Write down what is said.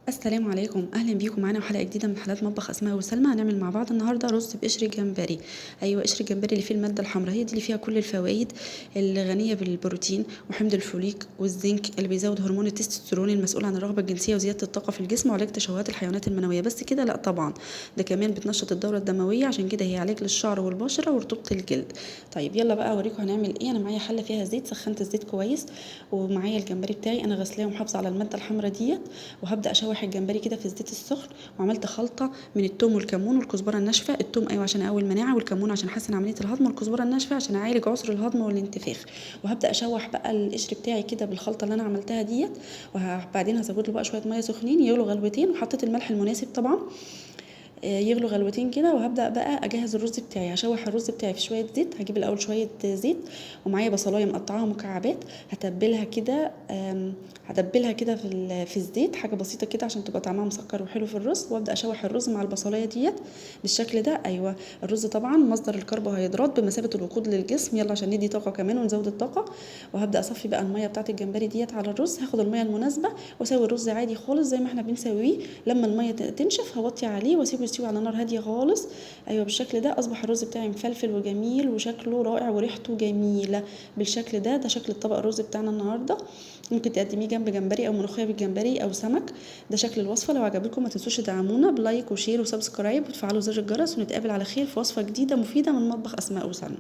السلام عليكم، اهلا بيكم معانا وحلقه جديده من حلقات مطبخ اسماء وسلمى. هنعمل مع بعض النهارده رز بقشر الجمبري. ايوه، قشر الجمبري اللي فيه الماده الحمراء، هي دي اللي فيها كل الفوائد، اللي غنيه بالبروتين وحمض الفوليك والزنك اللي بيزود هرمون التستوستيرون المسؤول عن الرغبه الجنسيه وزياده الطاقه في الجسم وعلاج تشوهات الحيوانات المنويه. بس كده لا طبعا، ده كمان بتنشط الدوره الدمويه، عشان كده هي علاج للشعر والبشره ورطوبه الجلد. طيب يلا بقى اوريكم هنعمل ايه. انا معايا حله فيها زيت، سخنت الزيت كويس، ومعايا الجمبري بتاعي انا غسلاه ومحافظه على الماده الحمراء ديت. وهبدا اشوح الجمبري كده في الزيت السخن. وعملت خلطه من الثوم والكمون والكزبره الناشفه. الثوم ايوه عشان اقوي المناعه، والكمون عشان احسن عمليه الهضم، والكزبره الناشفه عشان اعالج عسر الهضم والانتفاخ. وهبدا اشوح بقى القشر بتاعي كده بالخلطه اللي انا عملتها ديت. وبعدين هزود له بقى شويه ميه سخنين يغلوا غلوتين، وحطيت الملح المناسب طبعا. يغلوا غلوتين كده. وهبدا بقى اجهز الرز بتاعي. هشوح الرز بتاعي في شويه زيت. هجيب الاول شويه زيت، ومعايا بصلايه مقطعاها مكعبات. هتبلها كده هتبلها كده في الزيت، حاجه بسيطه كده عشان تبقى طعمها مسكر وحلو في الرز. وابدا اشوح الرز مع البصلايه ديت بالشكل ده. ايوه، الرز طبعا مصدر الكربوهيدرات بمثابه الوقود للجسم، يلا عشان ندي طاقه كمان ونزود الطاقه. وهبدا اصفي بقى الميه بتاعت الجمبري ديت على الرز. هاخد الميه المناسبه واسوي الرز عادي خالص زي ما احنا بنسويه. لما الميه تنشف هوطي عليه واسيبه يستوي على نار هاديه خالص. ايوه بالشكل ده اصبح الرز بتاعي مفلفل وجميل وشكله رائع وريحته جميله بالشكل ده. ده شكل الطبق الرز بتاعنا النهارده. ممكن تقدميه جنب جمبري او ملوخيه بالجمبري او سمك. ده شكل الوصفه. لو عجبتكم ما تنسوش تدعمونا بلايك وشير وسبسكرايب وتفعلوا زر الجرس، ونتقابل على خير في وصفه جديده مفيده من مطبخ اسماء وسلمى.